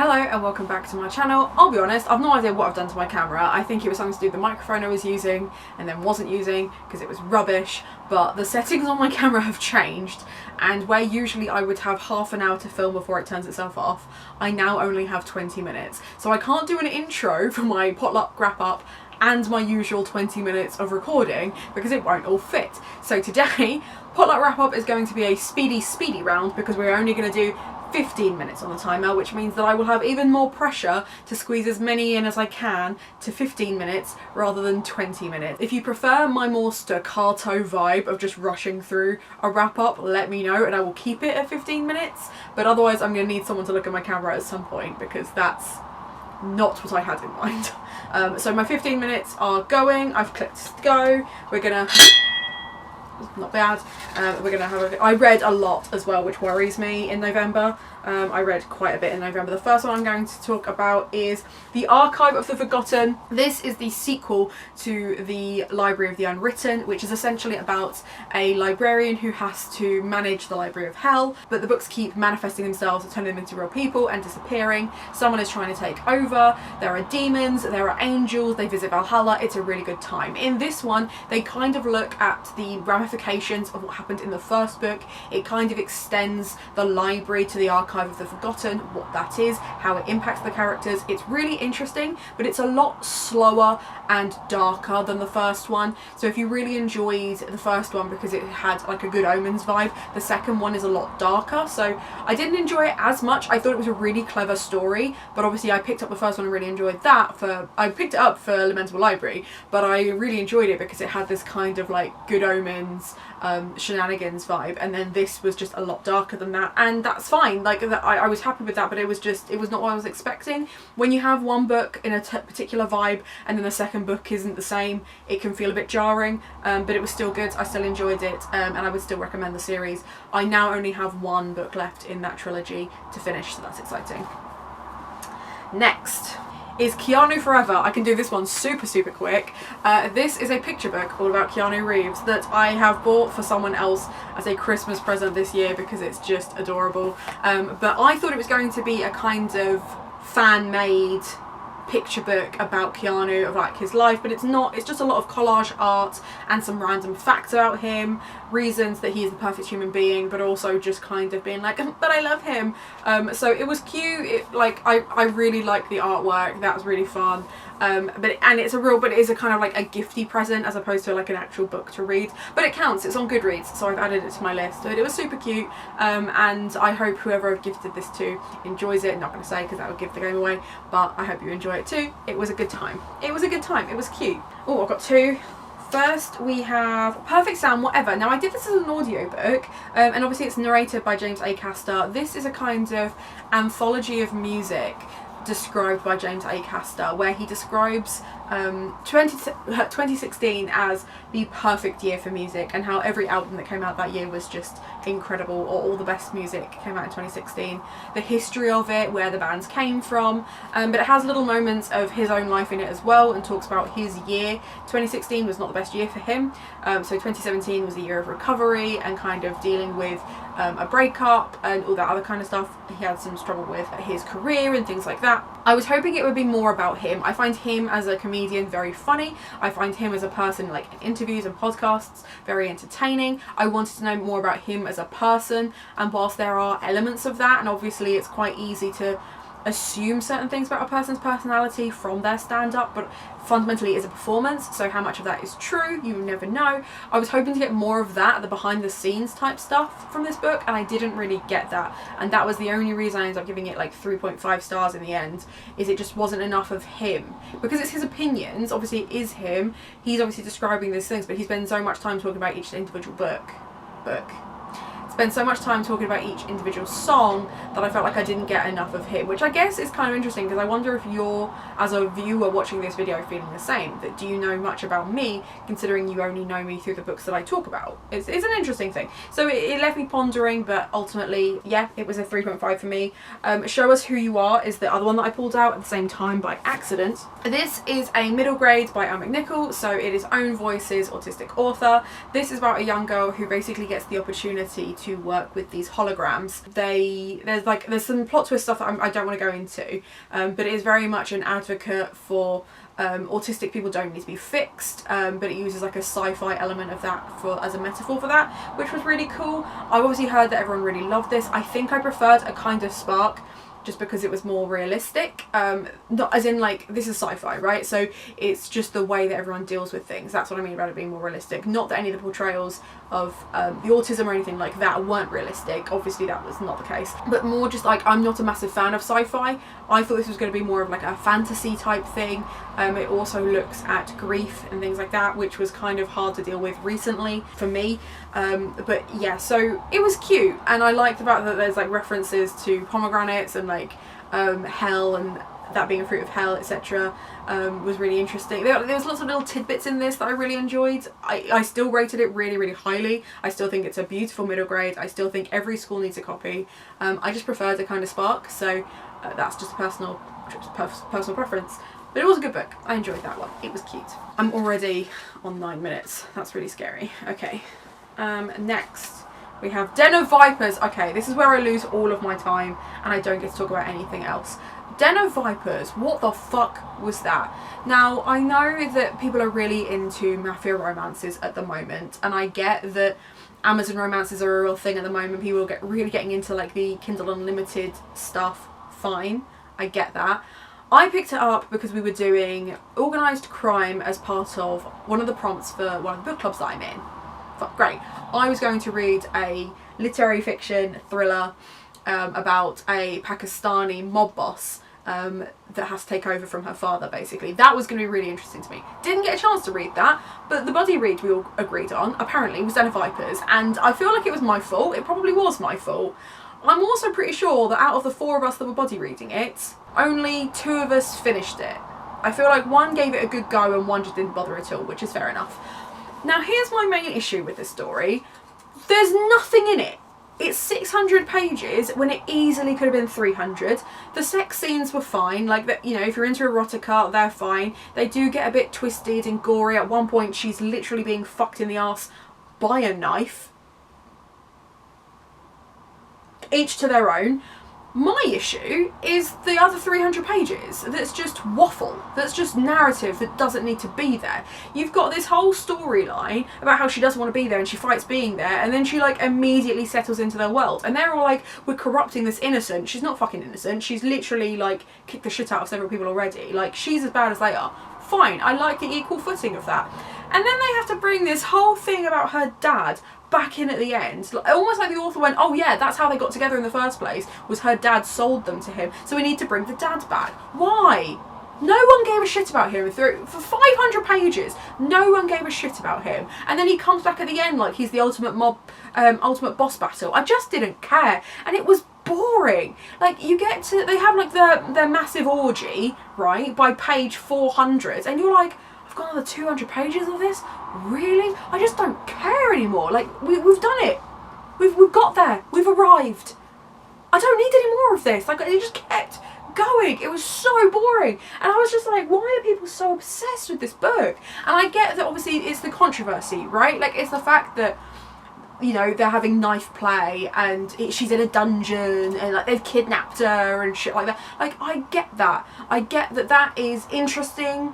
Hello and welcome back to my channel. I'll be honest, I've no idea what I've done to my camera. I think it was something to do with the microphone I was using and then wasn't using because it was rubbish, but the settings on my camera have changed, and where usually I would have half an hour to film before it turns itself off, I now only have 20 minutes. So I can't do an intro for my potluck wrap up and my usual 20 minutes of recording because it won't all fit. So today, potluck wrap up is going to be a speedy round because we're only going to do 15 minutes on the timer, which means that I will have even more pressure to squeeze as many in as I can to 15 minutes rather than 20 minutes. If you prefer my more staccato vibe of just rushing through a wrap up, let me know and I will keep it at 15 minutes, but otherwise I'm going to need someone to look at my camera at some point because that's not what I had in mind. So my 15 minutes are going, I've clicked go, we're gonna, not bad, we're gonna have I read a lot as well, which worries me in November. I read quite a bit in November. The first one I'm going to talk about is The Archive of the Forgotten. This is the sequel to the Library of the Unwritten, which is essentially about a librarian who has to manage the Library of Hell, but the books keep manifesting themselves and turning them into real people and disappearing. Someone is trying to take over, there are demons, there are angels, they visit Valhalla. It's a really good time. In this one, they kind of look at the ramifications of what happened in the first book. It kind of extends the library to the Archive of the Forgotten, what that is, how it impacts the characters. It's really interesting, but it's a lot slower and darker than the first one. So if you really enjoyed the first one because it had like a Good Omens vibe, the second one is a lot darker. So I didn't enjoy it as much. I thought it was a really clever story, but obviously I picked up the first one and really enjoyed that. I picked it up for Lamentable Library, but I really enjoyed it because it had this kind of like Good Omens shenanigans vibe, and then this was just a lot darker than that, and that's fine. Like I was happy with that, but it was not what I was expecting. When you have one book in a particular vibe and then the second book isn't the same, it can feel a bit jarring, but it was still good. I still enjoyed it, and I would still recommend the series. I now only have one book left in that trilogy to finish, so that's exciting. Next is Keanu Forever. I can do this one super quick. This is a picture book all about Keanu Reeves that I have bought for someone else as a Christmas present this year because it's just adorable. But I thought it was going to be a kind of fan-made picture book about Keanu, of like his life, but it's not. It's just a lot of collage art and some random facts about him, reasons that he is the perfect human being, but also just kind of being like, but I love him. So it was cute. I really like the artwork. That was really fun. But it is a kind of like a gifty present as opposed to like an actual book to read, but it counts. It's on Goodreads, so I've added it to my list. But it was super cute, and I hope whoever I've gifted this to enjoys it. Not going to say because that would give the game away, but I hope you enjoy it too. It was a good time. It was cute. Oh, I've got two. First we have Perfect Sound Whatever. Now I did this as an audiobook, and obviously it's narrated by James Acaster. This is a kind of anthology of music described by James Acaster, where he describes 2016 as the perfect year for music, and how every album that came out that year was just incredible, or all the best music came out in 2016. The history of it, where the bands came from, but it has little moments of his own life in it as well, and talks about his year. 2016 was not the best year for him, so 2017 was a year of recovery and kind of dealing with a breakup and all that other kind of stuff. He had some struggle with his career and things like that. I was hoping it would be more about him. I find him as a comedian very funny. I find him as a person, like in interviews and podcasts, very entertaining. I wanted to know more about him as a person, and whilst there are elements of that, and obviously it's quite easy to assume certain things about a person's personality from their stand-up, but fundamentally it's a performance, so how much of that is true, you never know. I was hoping to get more of that, the behind the scenes type stuff from this book, and I didn't really get that, and that was the only reason I ended up giving it like 3.5 stars in the end, is it just wasn't enough of him, because it's his opinions. Obviously it is him, he's obviously describing these things, but he spends so much time talking about each individual spend so much time talking about each individual song that I felt like I didn't get enough of him, which I guess is kind of interesting, because I wonder if you're, as a viewer watching this video, feeling the same. That do you know much about me, considering you only know me through the books that I talk about? It's an interesting thing. So it left me pondering, but ultimately, yeah, it was a 3.5 for me. Show Us Who You Are is the other one that I pulled out at the same time by accident. This is a middle grade by amzn.to, so it is Own Voices autistic author. This is about a young girl who basically gets the opportunity to to work with these holograms. There's some plot twist stuff that I don't want to go into, but it is very much an advocate for autistic people don't need to be fixed, but it uses like a sci-fi element of that as a metaphor for that, which was really cool. I've obviously heard that everyone really loved this. I think I preferred A Kind of Spark, just because it was more realistic, not as in like, this is sci-fi, right? So it's just the way that everyone deals with things. That's what I mean about it being more realistic. Not that any of the portrayals of the autism or anything like that weren't realistic. Obviously that was not the case, but more just like, I'm not a massive fan of sci-fi. I thought this was going to be more of like a fantasy type thing. It also looks at grief and things like that, which was kind of hard to deal with recently for me. But yeah, so it was cute, and I liked the fact that there's like references to pomegranates and like hell, and that being a fruit of hell, etc. Was really interesting. There was lots of little tidbits in this that I really enjoyed. I still rated it really, really highly. I still think it's a beautiful middle grade. I still think every school needs a copy. I just preferred A Kind of Spark, so that's just a personal preference. But it was a good book. I enjoyed that one. It was cute. I'm already on 9 minutes. That's really scary. Okay. Next we have Denim Vipers. Okay, this is where I lose all of my time and I don't get to talk about anything else. Denim Vipers, what the fuck was that? Now, I know that people are really into mafia romances at the moment, and I get that Amazon romances are a real thing at the moment. People are really getting into like the Kindle Unlimited stuff. Fine, I get that. I picked it up because we were doing organised crime as part of one of the prompts for one of the book clubs that I'm in. Great. I was going to read a literary fiction thriller about a Pakistani mob boss that has to take over from her father, basically. That was going to be really interesting to me. Didn't get a chance to read that, but the buddy read we all agreed on, apparently, was Denim Vipers, and I feel like it was my fault. It probably was my fault. I'm also pretty sure that out of the 4 of us that were buddy reading it, only 2 of us finished it. I feel like 1 gave it a good go and 1 just didn't bother at all, which is fair enough. Now here's my main issue with this story. There's nothing in it. It's 600 pages when it easily could have been 300. The sex scenes were fine, like that, you know, if you're into erotica, they're fine. They do get a bit twisted and gory. At one point she's literally being fucked in the arse by a knife. Each to their own. My issue is the other 300 pages that's just waffle, that's just narrative that doesn't need to be there. You've got this whole storyline about how she doesn't want to be there and she fights being there, and then she like immediately settles into their world, and they're all like, we're corrupting this innocent. She's not fucking innocent. She's literally like kicked the shit out of several people already. Like, she's as bad as they are. Fine, I like the equal footing of that. And then they have to bring this whole thing about her dad back in at the end. Almost like the author went, oh yeah, that's how they got together in the first place, was her dad sold them to him, so we need to bring the dad back. Why? No one gave a shit about him for 500 pages. No one gave a shit about him. And then he comes back at the end like he's the ultimate ultimate boss battle. I just didn't care. And it was boring. Like, you get to, they have like their massive orgy, right, by page 400, and you're like, I've got another 200 pages of this? Really? I just don't care anymore. Like, we've done it. We've got there. We've arrived. I don't need any more of this. Like, it just kept going. It was so boring. And I was just like, why are people so obsessed with this book? And I get that obviously it's the controversy, right? Like, it's the fact that, you know, they're having knife play and she's in a dungeon and like they've kidnapped her and shit like that. Like, I get that. I get that that is interesting,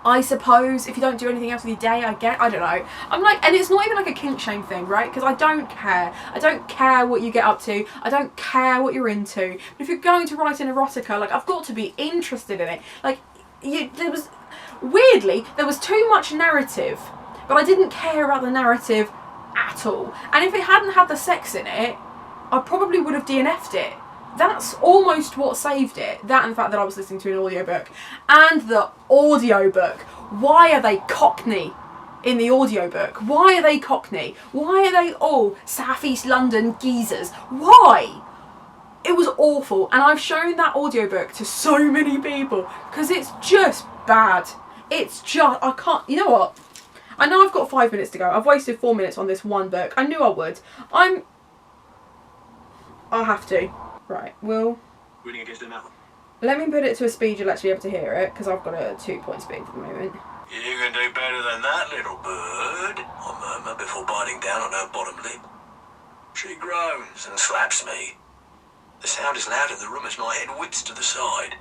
I suppose. If you don't do anything else with your day, I don't know. I'm like, and it's not even like a kink shame thing, right? Because I don't care. I don't care what you get up to. I don't care what you're into. But if you're going to write an erotica, like, I've got to be interested in it. Like, weirdly, there was too much narrative, but I didn't care about the narrative at all. And if it hadn't had the sex in it, I probably would have DNF'd it. That's almost what saved it. That and the fact that I was listening to an audiobook. And the audiobook. Why are they Cockney in the audiobook? Why are they Cockney? Why are they all South East London geezers? Why? It was awful. And I've shown that audiobook to so many people because it's just bad. It's just, I can't, you know what? I know I've got 5 minutes to go. I've wasted 4 minutes on this one book. I knew I would. I'll have to. Right, well, reading against the mouth. Let me put it to a speed you'll actually be able to hear it, because I've got a 2-point speed at the moment. You can do better than that, little bird, I murmur before biting down on her bottom lip. She groans and slaps me. The sound is loud in the room as my head whips to the side.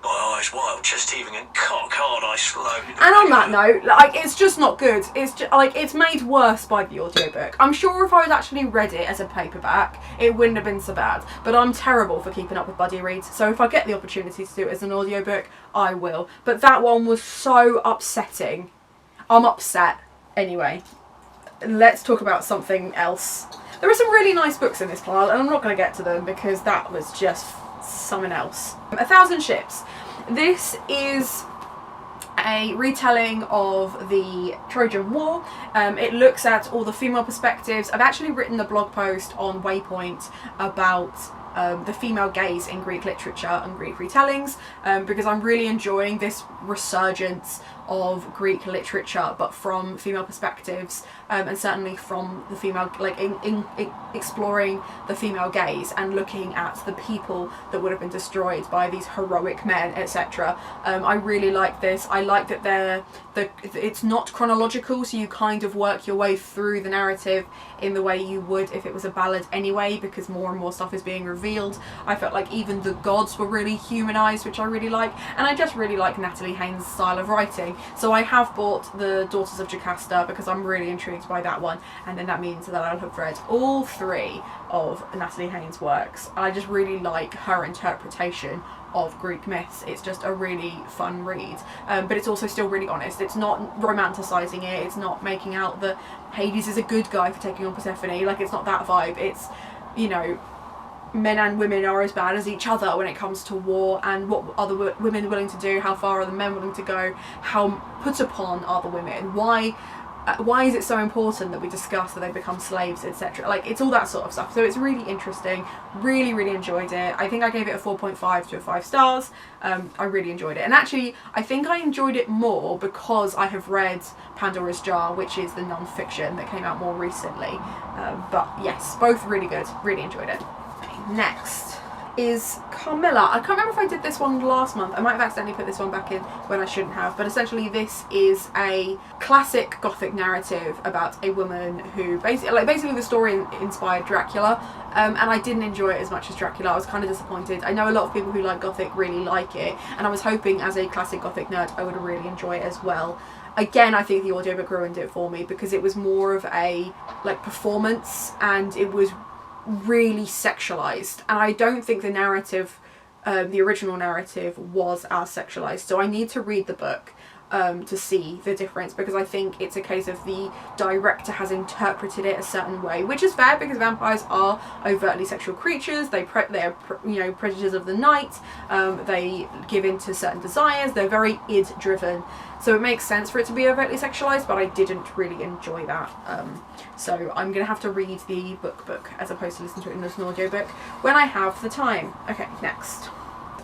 My eyes wild, chest heaving, and cock hard I slowly... And on that note, like, it's just not good. It's just, like, it's made worse by the audiobook. I'm sure if I had actually read it as a paperback, it wouldn't have been so bad. But I'm terrible for keeping up with buddy reads, so if I get the opportunity to do it as an audiobook, I will. But that one was so upsetting. I'm upset. Anyway, let's talk about something else. There are some really nice books in this pile, and I'm not going to get to them because that was just something else. 1,000 Ships. This is a retelling of the Trojan War. It looks at all the female perspectives. I've actually written a blog post on Waypoint about the female gaze in Greek literature and Greek retellings, because I'm really enjoying this resurgence of Greek literature, but from female perspectives, and certainly from the female, like in exploring the female gaze and looking at the people that would have been destroyed by these heroic men, etc. I really like this. I like that it's not chronological, so you kind of work your way through the narrative in the way you would if it was a ballad anyway, because more and more stuff is being revealed. I felt like even the gods were really humanised, which I really like, and I just really like Natalie Haynes' style of writing. So I have bought the Daughters of Jocasta because I'm really intrigued by that one, and then that means that I'll have read all 3 of Natalie Haynes' works. I just really like her interpretation of Greek myths. It's just a really fun read, but it's also still really honest. It's not romanticising it, it's not making out that Hades is a good guy for taking on Persephone, like it's not that vibe. It's, you know, men and women are as bad as each other when it comes to war, and what are the women willing to do, how far are the men willing to go, how put upon are the women, why is it so important that we discuss that they become slaves, etc. Like, it's all that sort of stuff. So it's really interesting. Really, really enjoyed it. I think I gave it a 4.5 to 5 stars. I really enjoyed it. And actually, I think I enjoyed it more because I have read Pandora's Jar, which is the non-fiction that came out more recently. But yes, both really good. Really enjoyed it. Next is Carmilla. I can't remember if I did this one last month. I might have accidentally put this one back in when I shouldn't have, but essentially this is a classic Gothic narrative about a woman who basically the story inspired Dracula, and I didn't enjoy it as much as Dracula. I was kind of disappointed. I know a lot of people who like Gothic really like it, and I was hoping as a classic Gothic nerd I would really enjoy it as well. Again, I think the audiobook ruined it for me because it was more of a performance, and it was really sexualized, and I don't think the narrative, the original narrative, was as sexualized. So I need to read the book to see the difference, because I think it's a case of the director has interpreted it a certain way, which is fair because vampires are overtly sexual creatures. They are predators of the night. They give in to certain desires. They're very id driven, so it makes sense for it to be overtly sexualized, but I didn't really enjoy that. So I'm gonna have to read the book as opposed to listen to it in an audiobook when I have the time. Okay, next.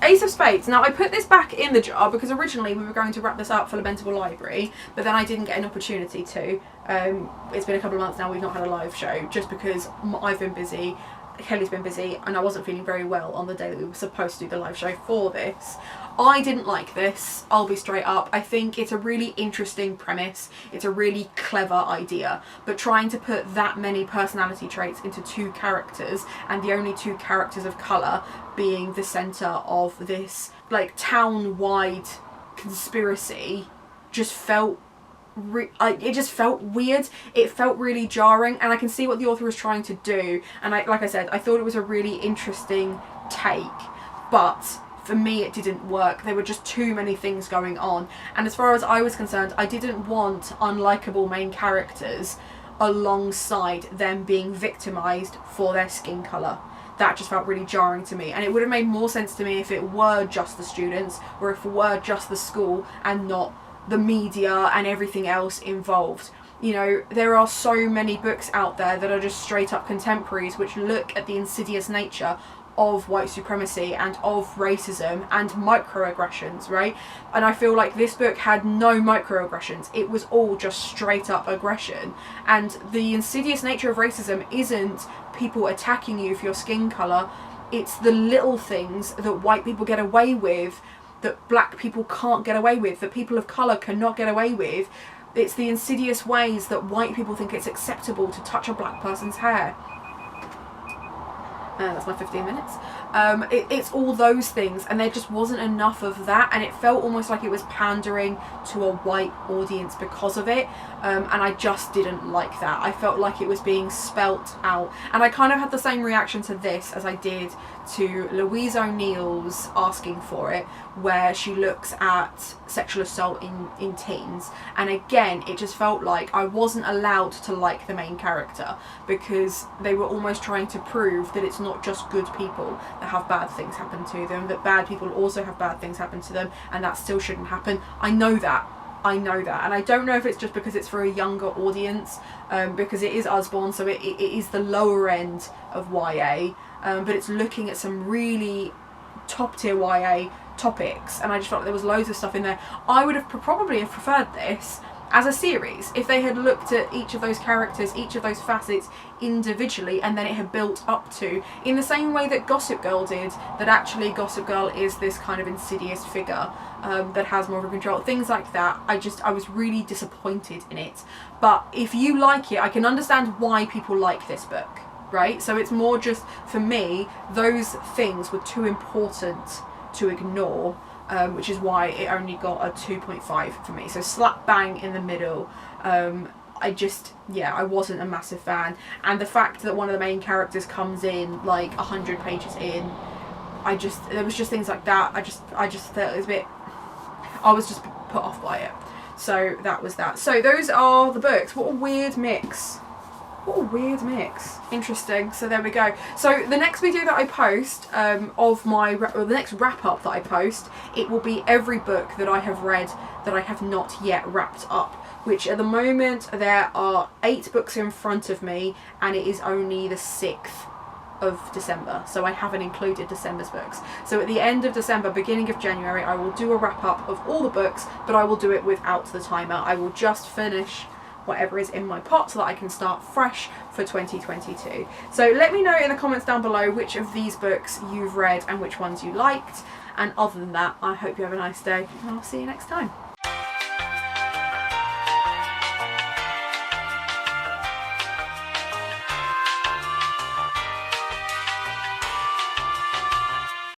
Ace of Spades. Now, I put this back in the jar because originally we were going to wrap this up for Lamentable Library, but then I didn't get an opportunity to. It's been a couple of months now we've not had a live show, just because I've been busy, Kelly's been busy, and I wasn't feeling very well on the day that we were supposed to do the live show for this. I didn't like this, I'll be straight up. I think it's a really interesting premise, it's a really clever idea, but trying to put that many personality traits into 2 characters, and the only 2 characters of colour being the centre of this town-wide conspiracy, just felt it just felt weird. It felt really jarring, and I can see what the author was trying to do, and like I said, I thought it was a really interesting take, but for me it didn't work. There were just too many things going on, and as far as I was concerned, I didn't want unlikable main characters alongside them being victimised for their skin colour. That just felt really jarring to me, and it would have made more sense to me if it were just the students, or if it were just the school and not the media and everything else involved. You know, there are so many books out there that are just straight up contemporaries which look at the insidious nature of white supremacy and of racism and microaggressions, right? And I feel like this book had no microaggressions. It was all just straight up aggression. And the insidious nature of racism isn't people attacking you for your skin colour. It's the little things that white people get away with that black people can't get away with, that people of colour cannot get away with. It's the insidious ways that white people think it's acceptable to touch a black person's hair. That's my 15 minutes. It's all those things, and there just wasn't enough of that, and it felt almost like it was pandering to a white audience because of it, and I just didn't like that. I felt like it was being spelt out, and I kind of had the same reaction to this as I did to Louise O'Neill's Asking for It, where she looks at sexual assault in teens, and again it just felt like I wasn't allowed to like the main character because they were almost trying to prove that it's not just good people that have bad things happen to them, that bad people also have bad things happen to them, and that still shouldn't happen. I know that, and I don't know if it's just because it's for a younger audience, because it is Usborne, so it is the lower end of YA, but it's looking at some really top tier YA topics, and I just felt like there was loads of stuff in there. I would have probably have preferred this as a series if they had looked at each of those characters, each of those facets individually, and then it had built up to, in the same way that Gossip Girl did, that actually Gossip Girl is this kind of insidious figure that has more of a control, things like that. I was really disappointed in it. But if you like it, I can understand why people like this book, right? So it's more just, for me, those things were too important to ignore, which is why it only got a 2.5 for me. So slap bang in the middle. I wasn't a massive fan. And the fact that one of the main characters comes in like 100 pages in, there was just things like that. I just felt it was a bit, I was just put off by it. So that was that. So those are the books. What a weird mix. What a weird mix. Interesting. So there we go. So the next video that I post the next wrap up that I post, it will be every book that I have read that I have not yet wrapped up, which at the moment there are 8 books in front of me, and it is only the 6th of December, so I haven't included December's books. So at the end of December, beginning of January, I will do a wrap up of all the books, but I will do it without the timer. I will just finish whatever is in my pot so that I can start fresh for 2022. So let me know in the comments down below which of these books you've read and which ones you liked, and other than that, I hope you have a nice day, and I'll see you next time.